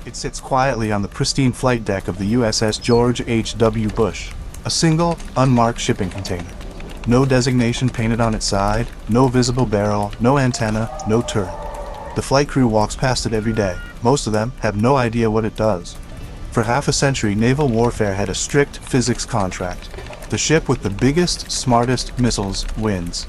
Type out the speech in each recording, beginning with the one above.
It sits quietly on the pristine flight deck of the USS George H.W. Bush, a single, unmarked shipping container. No designation painted on its side, no visible barrel, no antenna, no turret. The flight crew walks past it every day. Most of them have no idea what it does. For half a century, naval warfare had a strict physics contract. The ship with the biggest, smartest missiles wins.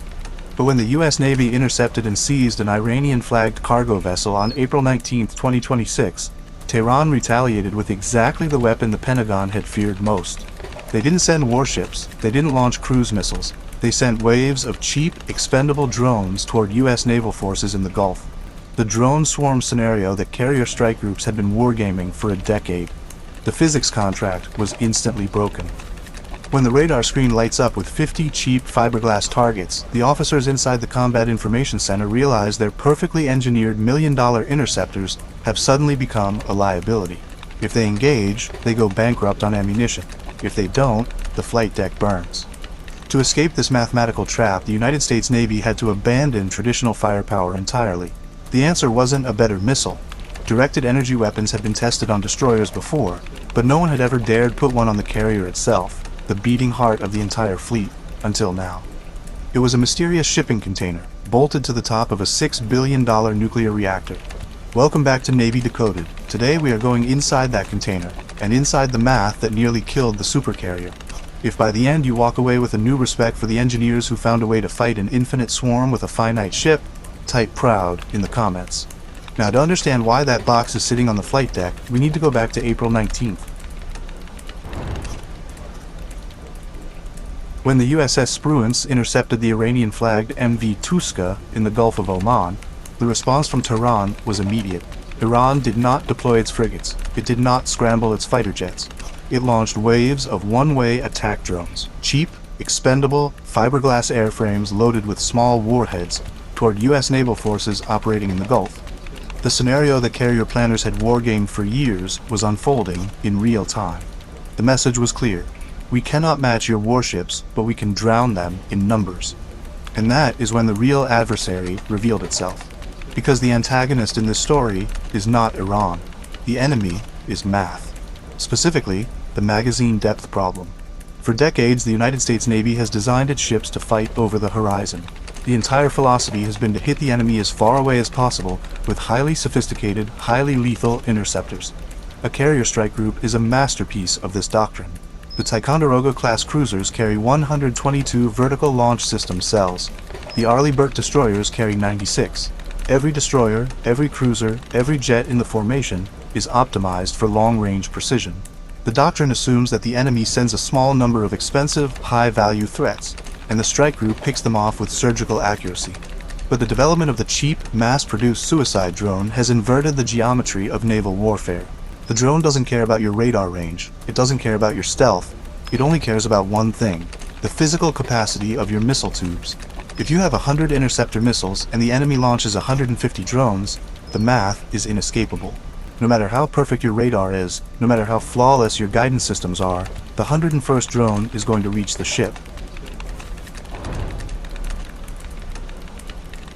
But when the U.S. Navy intercepted and seized an Iranian-flagged cargo vessel on April 19, 2026, Tehran retaliated with exactly the weapon the Pentagon had feared most. They didn't send warships, they didn't launch cruise missiles, they sent waves of cheap, expendable drones toward U.S. naval forces in the Gulf. The drone swarm scenario that carrier strike groups had been wargaming for a decade. The physics contract was instantly broken. When the radar screen lights up with 50 cheap fiberglass targets, the officers inside the Combat Information Center realize their perfectly engineered million-dollar interceptors have suddenly become a liability. If they engage, they go bankrupt on ammunition. If they don't, the flight deck burns. To escape this mathematical trap, the United States Navy had to abandon traditional firepower entirely. The answer wasn't a better missile. Directed energy weapons had been tested on destroyers before, but no one had ever dared put one on the carrier itself, the beating heart of the entire fleet, until now. It was a mysterious shipping container, bolted to the top of a $6 billion nuclear reactor. Welcome back to Navy Decoded. Today we are going inside that container, and inside the math that nearly killed the supercarrier. If by the end you walk away with a new respect for the engineers who found a way to fight an infinite swarm with a finite ship, type proud in the comments. Now, to understand why that box is sitting on the flight deck, we need to go back to April 19th. When the USS Spruance intercepted the Iranian-flagged MV Tuska in the Gulf of Oman, the response from Tehran was immediate. Iran did not deploy its frigates. It did not scramble its fighter jets. It launched waves of one-way attack drones, cheap, expendable, fiberglass airframes loaded with small warheads, toward U.S. naval forces operating in the Gulf. The scenario that carrier planners had wargamed for years was unfolding in real time. The message was clear. We cannot match your warships, but we can drown them in numbers. And that is when the real adversary revealed itself. Because the antagonist in this story is not Iran. The enemy is math. Specifically, the magazine depth problem. For decades, the United States Navy has designed its ships to fight over the horizon. The entire philosophy has been to hit the enemy as far away as possible with highly sophisticated, highly lethal interceptors. A carrier strike group is a masterpiece of this doctrine. The Ticonderoga-class cruisers carry 122 vertical launch system cells. The Arleigh-Burke destroyers carry 96. Every destroyer, every cruiser, every jet in the formation is optimized for long-range precision. The doctrine assumes that the enemy sends a small number of expensive, high-value threats, and the strike group picks them off with surgical accuracy. But the development of the cheap, mass-produced suicide drone has inverted the geometry of naval warfare. The drone doesn't care about your radar range, it doesn't care about your stealth, it only cares about one thing, the physical capacity of your missile tubes. If you have 100 interceptor missiles and the enemy launches 150 drones, the math is inescapable. No matter how perfect your radar is, no matter how flawless your guidance systems are, the 101st drone is going to reach the ship.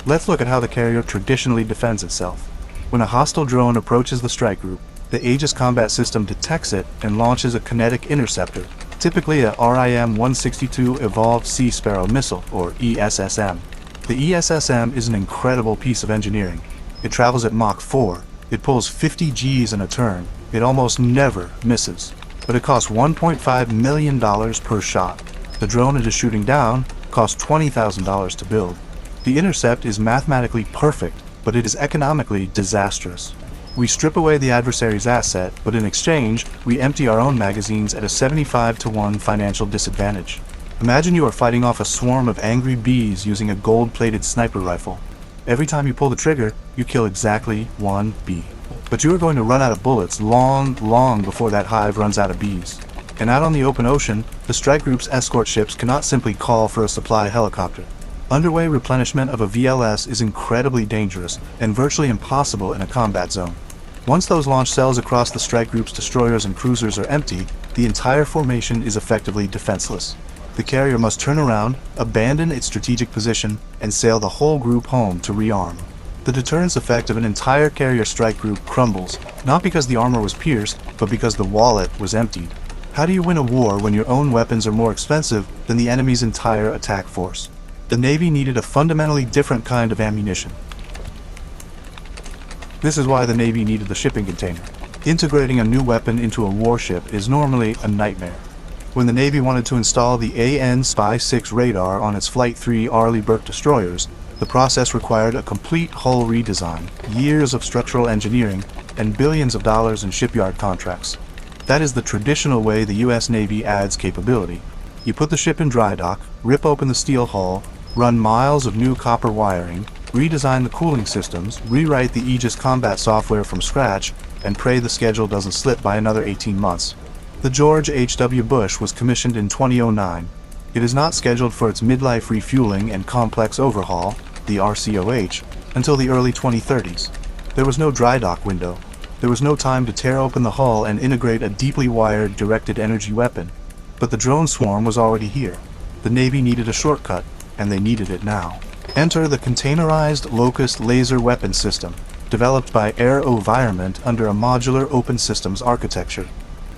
Let's look at how the carrier traditionally defends itself. When a hostile drone approaches the strike group, the Aegis combat system detects it and launches a kinetic interceptor, typically a RIM-162 Evolved Sea Sparrow missile, or ESSM. The ESSM is an incredible piece of engineering. It travels at Mach 4, it pulls 50 Gs in a turn, it almost never misses, but it costs $1.5 million per shot. The drone it is shooting down costs $20,000 to build. The intercept is mathematically perfect, but it is economically disastrous. We strip away the adversary's asset, but in exchange, we empty our own magazines at a 75-to-1 financial disadvantage. Imagine you are fighting off a swarm of angry bees using a gold-plated sniper rifle. Every time you pull the trigger, you kill exactly one bee. But you are going to run out of bullets long before that hive runs out of bees. And out on the open ocean, the strike group's escort ships cannot simply call for a supply helicopter. Underway replenishment of a VLS is incredibly dangerous and virtually impossible in a combat zone. Once those launch cells across the strike group's destroyers and cruisers are empty, the entire formation is effectively defenseless. The carrier must turn around, abandon its strategic position, and sail the whole group home to rearm. The deterrence effect of an entire carrier strike group crumbles, not because the armor was pierced, but because the wallet was emptied. How do you win a war when your own weapons are more expensive than the enemy's entire attack force? The Navy needed a fundamentally different kind of ammunition. This is why the Navy needed the shipping container. Integrating a new weapon into a warship is normally a nightmare. When the Navy wanted to install the AN-SPY-6 radar on its Flight 3 Arleigh Burke destroyers, the process required a complete hull redesign, years of structural engineering, and billions of dollars in shipyard contracts. That is the traditional way the US Navy adds capability. You put the ship in dry dock, rip open the steel hull, run miles of new copper wiring, redesign the cooling systems, rewrite the Aegis combat software from scratch, and pray the schedule doesn't slip by another 18 months. The George H.W. Bush was commissioned in 2009. It is not scheduled for its midlife refueling and complex overhaul, the RCOH, until the early 2030s. There was no dry dock window. There was no time to tear open the hull and integrate a deeply wired directed energy weapon. But the drone swarm was already here. The Navy needed a shortcut, and they needed it now. Enter the containerized Locust laser weapon system, developed by AeroVironment under a modular open systems architecture.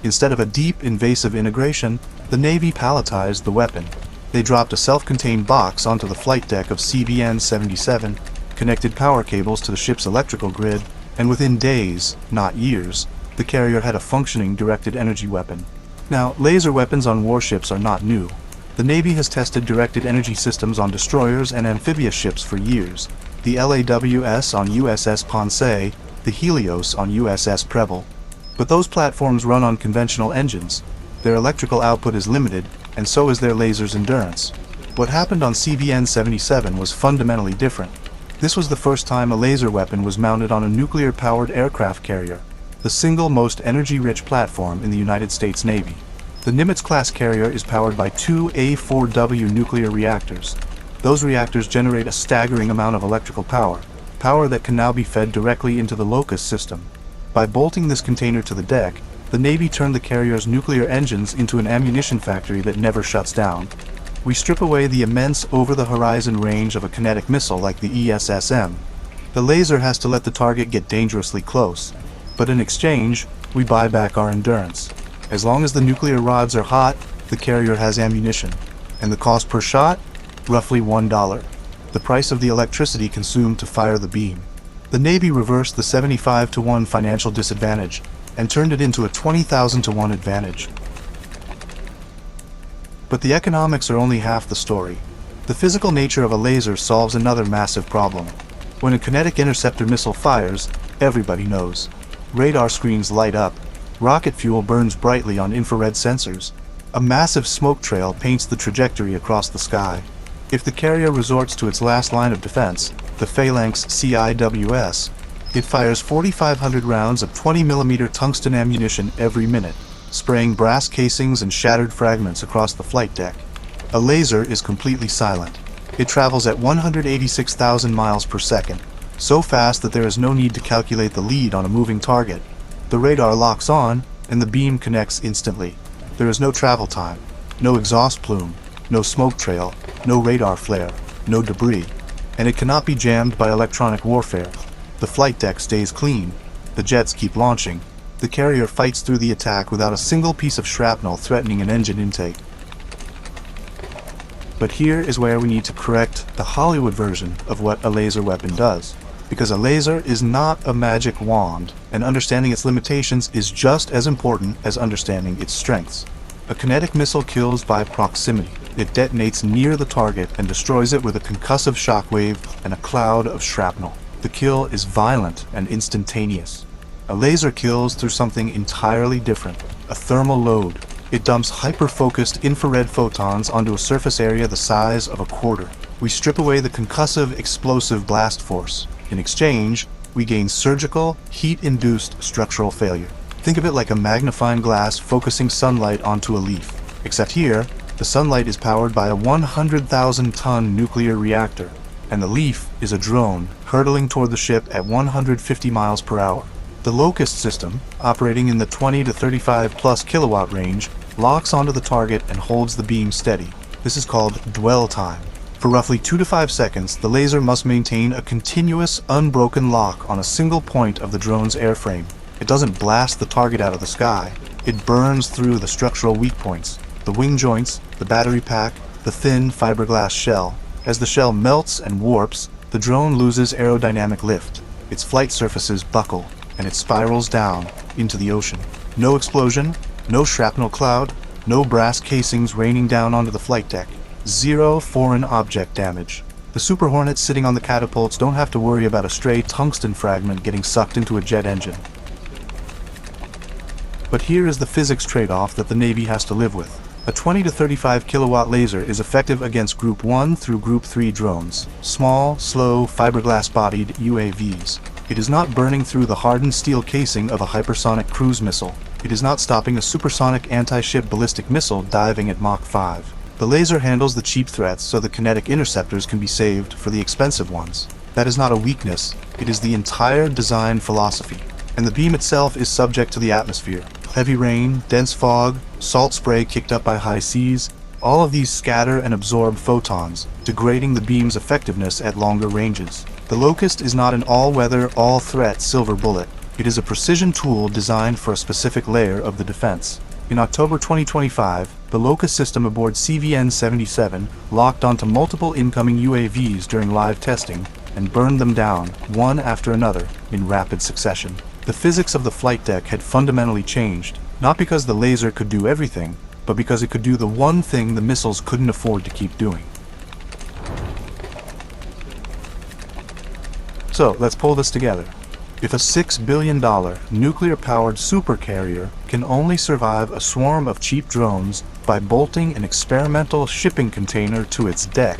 Instead of a deep, invasive integration, the Navy palletized the weapon. They dropped a self-contained box onto the flight deck of CVN-77, connected power cables to the ship's electrical grid, and within days, not years, the carrier had a functioning directed energy weapon. Now, laser weapons on warships are not new. The Navy has tested directed energy systems on destroyers and amphibious ships for years. The LAWS on USS Ponce, the Helios on USS Preble. But those platforms run on conventional engines. Their electrical output is limited, and so is their laser's endurance. What happened on CVN-77 was fundamentally different. This was the first time a laser weapon was mounted on a nuclear-powered aircraft carrier, the single most energy-rich platform in the United States Navy. The Nimitz-class carrier is powered by two A4W nuclear reactors. Those reactors generate a staggering amount of electrical power that can now be fed directly into the Locust system. By bolting this container to the deck, the Navy turned the carrier's nuclear engines into an ammunition factory that never shuts down. We strip away the immense over-the-horizon range of a kinetic missile like the ESSM. The laser has to let the target get dangerously close, but in exchange, we buy back our endurance. As long as the nuclear rods are hot, the carrier has ammunition, and the cost per shot? Roughly $1. The price of the electricity consumed to fire the beam. The Navy reversed the 75-to-1 financial disadvantage and turned it into a 20,000-to-1 advantage. But the economics are only half the story. The physical nature of a laser solves another massive problem. When a kinetic interceptor missile fires, everybody knows. Radar screens light up. Rocket fuel burns brightly on infrared sensors. A massive smoke trail paints the trajectory across the sky. If the carrier resorts to its last line of defense, the Phalanx CIWS, it fires 4,500 rounds of 20mm tungsten ammunition every minute, spraying brass casings and shattered fragments across the flight deck. A laser is completely silent. It travels at 186,000 miles per second, so fast that there is no need to calculate the lead on a moving target. The radar locks on, and the beam connects instantly. There is no travel time, no exhaust plume, no smoke trail, no radar flare, no debris, and it cannot be jammed by electronic warfare. The flight deck stays clean, the jets keep launching, the carrier fights through the attack without a single piece of shrapnel threatening an engine intake. But here is where we need to correct the Hollywood version of what a laser weapon does. Because a laser is not a magic wand, and understanding its limitations is just as important as understanding its strengths. A kinetic missile kills by proximity. It detonates near the target and destroys it with a concussive shockwave and a cloud of shrapnel. The kill is violent and instantaneous. A laser kills through something entirely different, a thermal load. It dumps hyper-focused infrared photons onto a surface area the size of a quarter. We strip away the concussive explosive blast force. In exchange, we gain surgical, heat-induced structural failure. Think of it like a magnifying glass focusing sunlight onto a leaf. Except here, the sunlight is powered by a 100,000-ton nuclear reactor, and the leaf is a drone hurtling toward the ship at 150 miles per hour. The Locust system, operating in the 20 to 35 plus kilowatt range, locks onto the target and holds the beam steady. This is called dwell time. For roughly 2 to 5 seconds, the laser must maintain a continuous, unbroken lock on a single point of the drone's airframe. It doesn't blast the target out of the sky. It burns through the structural weak points, the wing joints, the battery pack, the thin fiberglass shell. As the shell melts and warps, the drone loses aerodynamic lift. Its flight surfaces buckle, and it spirals down into the ocean. No explosion, no shrapnel cloud, no brass casings raining down onto the flight deck. Zero foreign object damage. The Super Hornets sitting on the catapults don't have to worry about a stray tungsten fragment getting sucked into a jet engine. But here is the physics trade-off that the Navy has to live with. A 20 to 35 kilowatt laser is effective against Group 1 through Group 3 drones, small, slow, fiberglass-bodied UAVs. It is not burning through the hardened steel casing of a hypersonic cruise missile. It is not stopping a supersonic anti-ship ballistic missile diving at Mach 5. The laser handles the cheap threats so the kinetic interceptors can be saved for the expensive ones. That is not a weakness, it is the entire design philosophy. And the beam itself is subject to the atmosphere. Heavy rain, dense fog, salt spray kicked up by high seas, all of these scatter and absorb photons, degrading the beam's effectiveness at longer ranges. The Locust is not an all-weather, all-threat silver bullet. It is a precision tool designed for a specific layer of the defense. In October 2025, the Locust system aboard CVN-77 locked onto multiple incoming UAVs during live testing and burned them down, one after another, in rapid succession. The physics of the flight deck had fundamentally changed, not because the laser could do everything, but because it could do the one thing the missiles couldn't afford to keep doing. So, let's pull this together. If a $6 billion nuclear-powered supercarrier can only survive a swarm of cheap drones by bolting an experimental shipping container to its deck,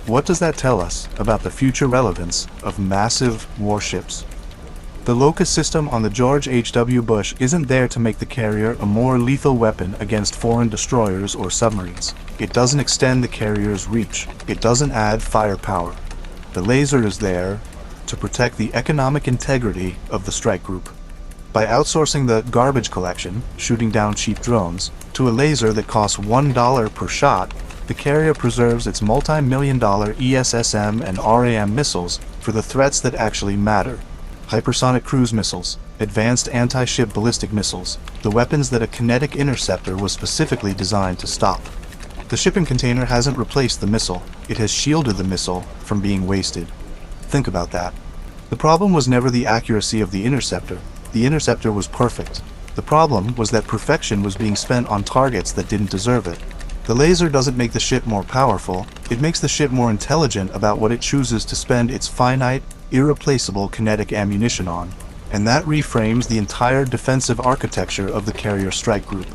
what does that tell us about the future relevance of massive warships? The Locust system on the George H.W. Bush isn't there to make the carrier a more lethal weapon against foreign destroyers or submarines. It doesn't extend the carrier's reach. It doesn't add firepower. The laser is there to protect the economic integrity of the strike group. By outsourcing the garbage collection, shooting down cheap drones, to a laser that costs $1 per shot, the carrier preserves its multi-million-dollar ESSM and RAM missiles for the threats that actually matter. Hypersonic cruise missiles, advanced anti-ship ballistic missiles, the weapons that a kinetic interceptor was specifically designed to stop. The shipping container hasn't replaced the missile, it has shielded the missile from being wasted. Think about that. The problem was never the accuracy of the interceptor was perfect. The problem was that perfection was being spent on targets that didn't deserve it. The laser doesn't make the ship more powerful, it makes the ship more intelligent about what it chooses to spend its finite, irreplaceable kinetic ammunition on. And that reframes the entire defensive architecture of the carrier strike group.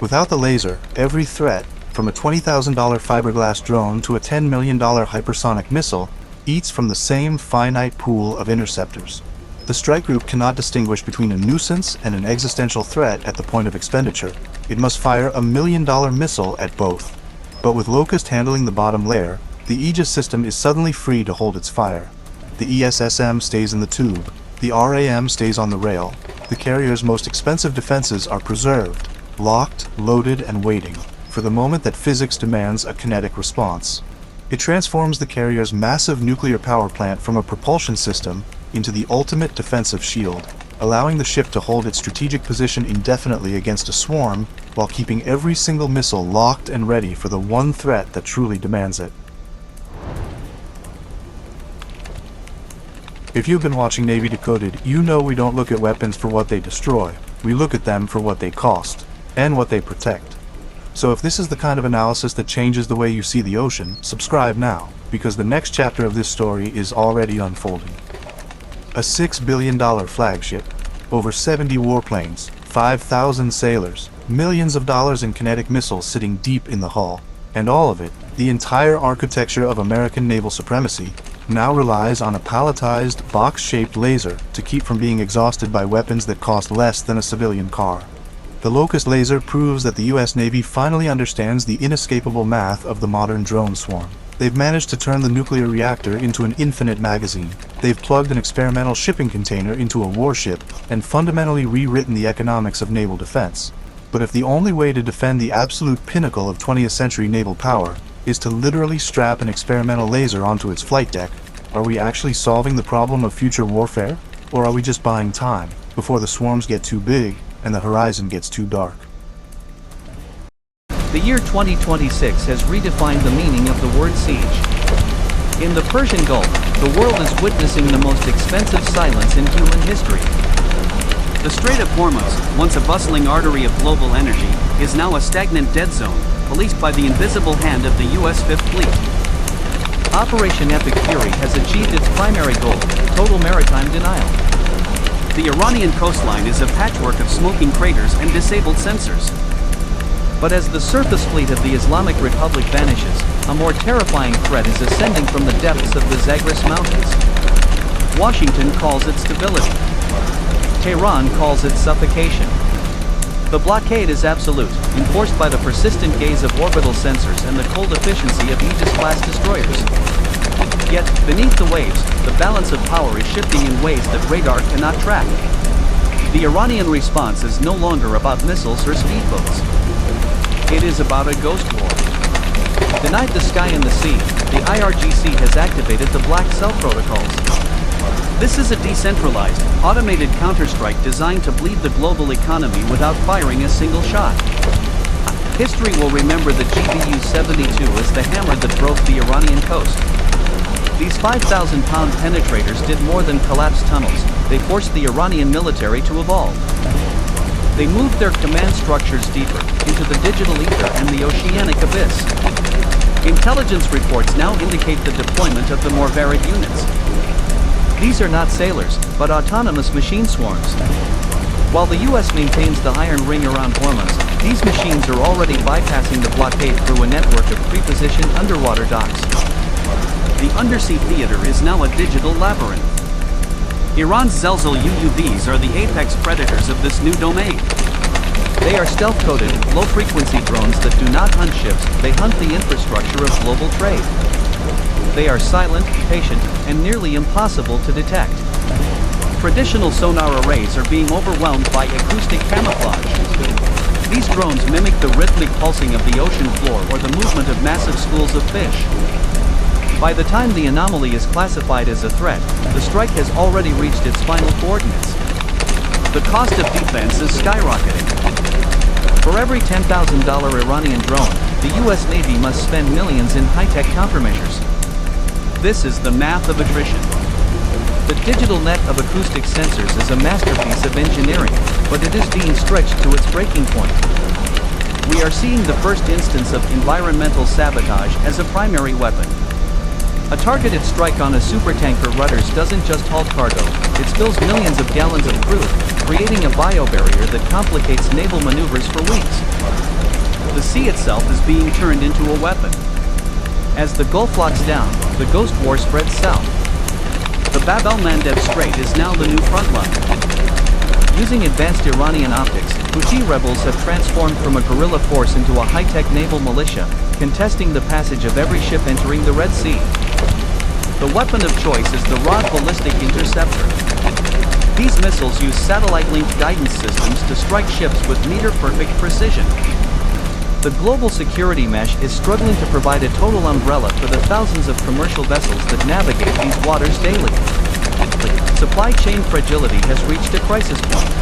Without the laser, every threat, from a $20,000 fiberglass drone to a $10 million hypersonic missile, eats from the same finite pool of interceptors. The strike group cannot distinguish between a nuisance and an existential threat at the point of expenditure. It must fire a $1 million missile at both. But with Locust handling the bottom layer, the Aegis system is suddenly free to hold its fire. The ESSM stays in the tube, the RAM stays on the rail. The carrier's most expensive defenses are preserved, locked, loaded, and waiting, for the moment that physics demands a kinetic response. It transforms the carrier's massive nuclear power plant from a propulsion system into the ultimate defensive shield, allowing the ship to hold its strategic position indefinitely against a swarm while keeping every single missile locked and ready for the one threat that truly demands it. If you've been watching Navy Decoded, you know we don't look at weapons for what they destroy. We look at them for what they cost, and what they protect. So if this is the kind of analysis that changes the way you see the ocean, subscribe now, because the next chapter of this story is already unfolding. A $6 billion flagship, over 70 warplanes, 5,000 sailors, millions of dollars in kinetic missiles sitting deep in the hull, and all of it, the entire architecture of American naval supremacy, now relies on a palletized, box-shaped laser to keep from being exhausted by weapons that cost less than a civilian car. The Locust laser proves that the US Navy finally understands the inescapable math of the modern drone swarm. They've managed to turn the nuclear reactor into an infinite magazine. They've plugged an experimental shipping container into a warship and fundamentally rewritten the economics of naval defense. But if the only way to defend the absolute pinnacle of 20th century naval power is to literally strap an experimental laser onto its flight deck. Are we actually solving the problem of future warfare? Or are we just buying time before the swarms get too big and the horizon gets too dark? The year 2026 has redefined the meaning of the word siege. In the Persian Gulf, the world is witnessing the most expensive silence in human history. The Strait of Hormuz, once a bustling artery of global energy, is now a stagnant dead zone, policed by the invisible hand of the U.S. Fifth Fleet. Operation Epic Fury has achieved its primary goal, total maritime denial. The Iranian coastline is a patchwork of smoking craters and disabled sensors. But as the surface fleet of the Islamic Republic vanishes, a more terrifying threat is ascending from the depths of the Zagros mountains. Washington calls it stability. Tehran calls it suffocation. The blockade is absolute, enforced by the persistent gaze of orbital sensors and the cold efficiency of Aegis-class destroyers. Yet, beneath the waves, the balance of power is shifting in ways that radar cannot track. The Iranian response is no longer about missiles or speedboats. It is about a ghost war. Denied the sky and the sea, the IRGC has activated the Black Cell protocols. This is a decentralized, automated counterstrike designed to bleed the global economy without firing a single shot. History will remember the GBU-72 as the hammer that broke the Iranian coast. These 5,000-pound penetrators did more than collapse tunnels, they forced the Iranian military to evolve. They moved their command structures deeper, into the digital ether and the oceanic abyss. Intelligence reports now indicate the deployment of the more varied units. These are not sailors, but autonomous machine swarms. While the US maintains the iron ring around Hormuz, these machines are already bypassing the blockade through a network of pre-positioned underwater docks. The undersea theater is now a digital labyrinth. Iran's Zelzal UUVs are the apex predators of this new domain. They are stealth-coded, low-frequency drones that do not hunt ships, they hunt the infrastructure of global trade. They are silent, patient, and nearly impossible to detect. Traditional sonar arrays are being overwhelmed by acoustic camouflage. These drones mimic the rhythmic pulsing of the ocean floor or the movement of massive schools of fish. By the time the anomaly is classified as a threat, the strike has already reached its final coordinates. The cost of defense is skyrocketing. For every $10,000 Iranian drone, the US Navy must spend millions in high-tech countermeasures. This is the math of attrition. The digital net of acoustic sensors is a masterpiece of engineering, but it is being stretched to its breaking point. We are seeing the first instance of environmental sabotage as a primary weapon. A targeted strike on a supertanker rudders doesn't just halt cargo, it spills millions of gallons of crude, creating a biobarrier that complicates naval maneuvers for weeks. The sea itself is being turned into a weapon. As the Gulf locks down, the ghost war spreads south. The Bab el-Mandeb Strait is now the new front line. Using advanced Iranian optics, Houthi rebels have transformed from a guerrilla force into a high-tech naval militia, contesting the passage of every ship entering the Red Sea. The weapon of choice is the Rod Ballistic Interceptor. These missiles use satellite-linked guidance systems to strike ships with meter-perfect precision. The global security mesh is struggling to provide a total umbrella for the thousands of commercial vessels that navigate these waters daily. Supply chain fragility has reached a crisis point.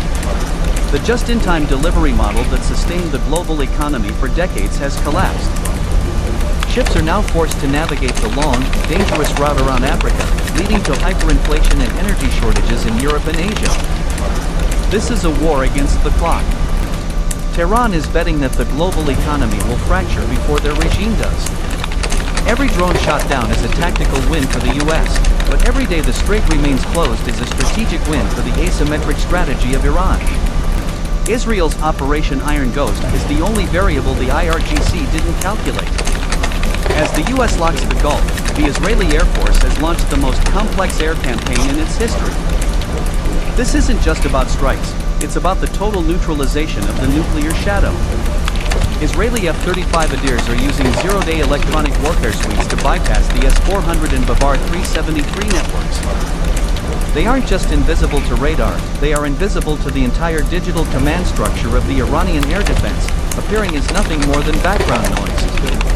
The just-in-time delivery model that sustained the global economy for decades has collapsed. Ships are now forced to navigate the long, dangerous route around Africa, leading to hyperinflation and energy shortages in Europe and Asia. This is a war against the clock. Tehran is betting that the global economy will fracture before their regime does. Every drone shot down is a tactical win for the US, but every day the strait remains closed is a strategic win for the asymmetric strategy of Iran. Israel's Operation Iron Ghost is the only variable the IRGC didn't calculate. As the US locks the Gulf, the Israeli Air Force has launched the most complex air campaign in its history. This isn't just about strikes, it's about the total neutralization of the nuclear shadow. Israeli F-35 Adirs are using zero-day electronic warfare suites to bypass the S-400 and Bavar 373 networks. They aren't just invisible to radar, they are invisible to the entire digital command structure of the Iranian air defense, appearing as nothing more than background noise.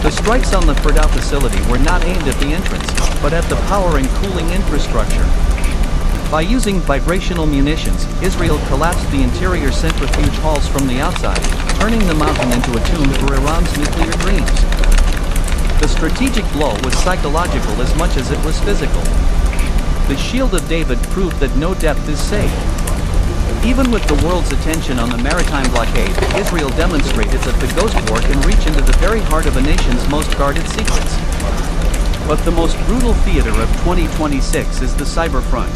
The strikes on the Fordow facility were not aimed at the entrance, but at the power and cooling infrastructure. By using vibrational munitions, Israel collapsed the interior centrifuge halls from the outside, turning the mountain into a tomb for Iran's nuclear dreams. The strategic blow was psychological as much as it was physical. The Shield of David proved that no depth is safe. Even with the world's attention on the maritime blockade, Israel demonstrated that the Ghost War can reach into the very heart of a nation's most guarded secrets. But the most brutal theater of 2026 is the cyber front.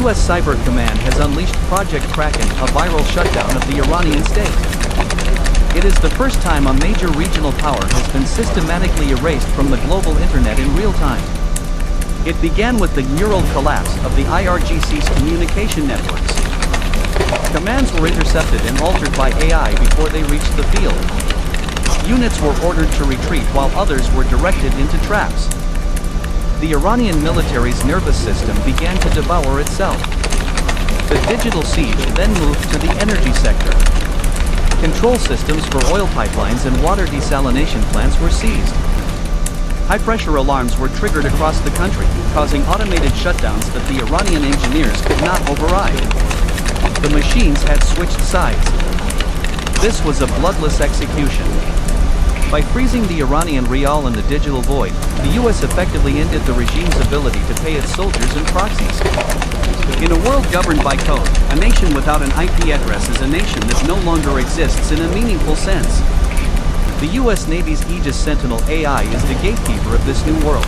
US Cyber Command has unleashed Project Kraken, a viral shutdown of the Iranian state. It is the first time a major regional power has been systematically erased from the global internet in real time. It began with the neural collapse of the IRGC's communication networks. Commands were intercepted and altered by AI before they reached the field. Units were ordered to retreat while others were directed into traps. The Iranian military's nervous system began to devour itself. The digital siege then moved to the energy sector. Control systems for oil pipelines and water desalination plants were seized. High-pressure alarms were triggered across the country, causing automated shutdowns that the Iranian engineers could not override. The machines had switched sides. This was a bloodless execution. By freezing the Iranian rial in the digital void, the US effectively ended the regime's ability to pay its soldiers and proxies. In a world governed by code, a nation without an IP address is a nation that no longer exists in a meaningful sense. The US Navy's Aegis Sentinel AI is the gatekeeper of this new world.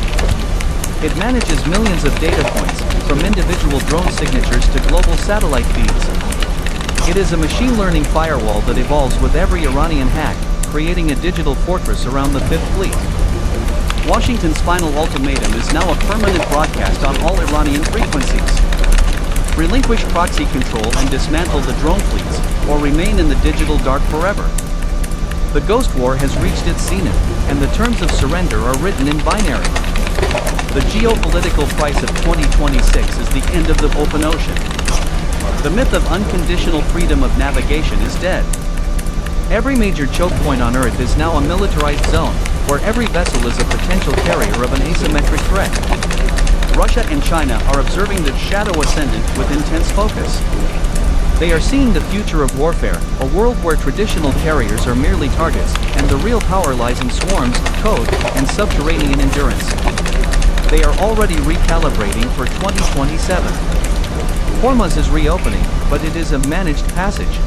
It manages millions of data points, from individual drone signatures to global satellite feeds. It is a machine learning firewall that evolves with every Iranian hack, creating a digital fortress around the Fifth Fleet. Washington's final ultimatum is now a permanent broadcast on all Iranian frequencies. Relinquish proxy control and dismantle the drone fleets, or remain in the digital dark forever. The Ghost War has reached its zenith, and the terms of surrender are written in binary. The geopolitical price of 2026 is the end of the open ocean. The myth of unconditional freedom of navigation is dead. Every major choke point on Earth is now a militarized zone, where every vessel is a potential carrier of an asymmetric threat. Russia and China are observing the shadow ascendant with intense focus. They are seeing the future of warfare, a world where traditional carriers are merely targets, and the real power lies in swarms, code, and subterranean endurance. They are already recalibrating for 2027. Hormuz is reopening, but it is a managed passage.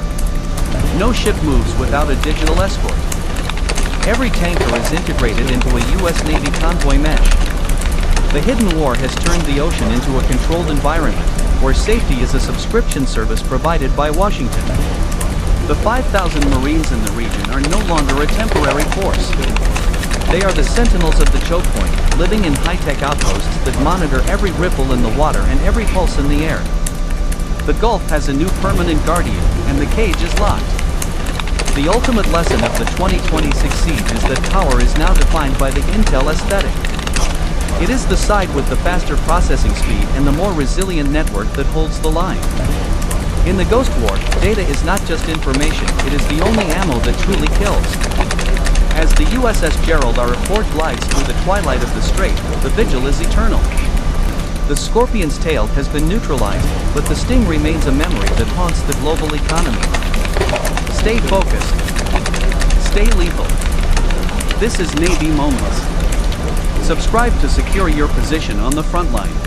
No ship moves without a digital escort. Every tanker is integrated into a US Navy convoy mesh. The hidden war has turned the ocean into a controlled environment, where safety is a subscription service provided by Washington. The 5,000 Marines in the region are no longer a temporary force. They are the sentinels of the choke point, living in high-tech outposts that monitor every ripple in the water and every pulse in the air. The Gulf has a new permanent guardian, and the cage is locked. The ultimate lesson of the 2026 siege is that power is now defined by the intel aesthetic. It is the side with the faster processing speed and the more resilient network that holds the line. In the Ghost War, data is not just information, it is the only ammo that truly kills. As the USS Gerald R. Ford glides through the twilight of the strait, the vigil is eternal. The Scorpion's tail has been neutralized, but the sting remains a memory that haunts the global economy. Stay focused. Stay lethal. This is Navy Moments. Subscribe to secure your position on the front line.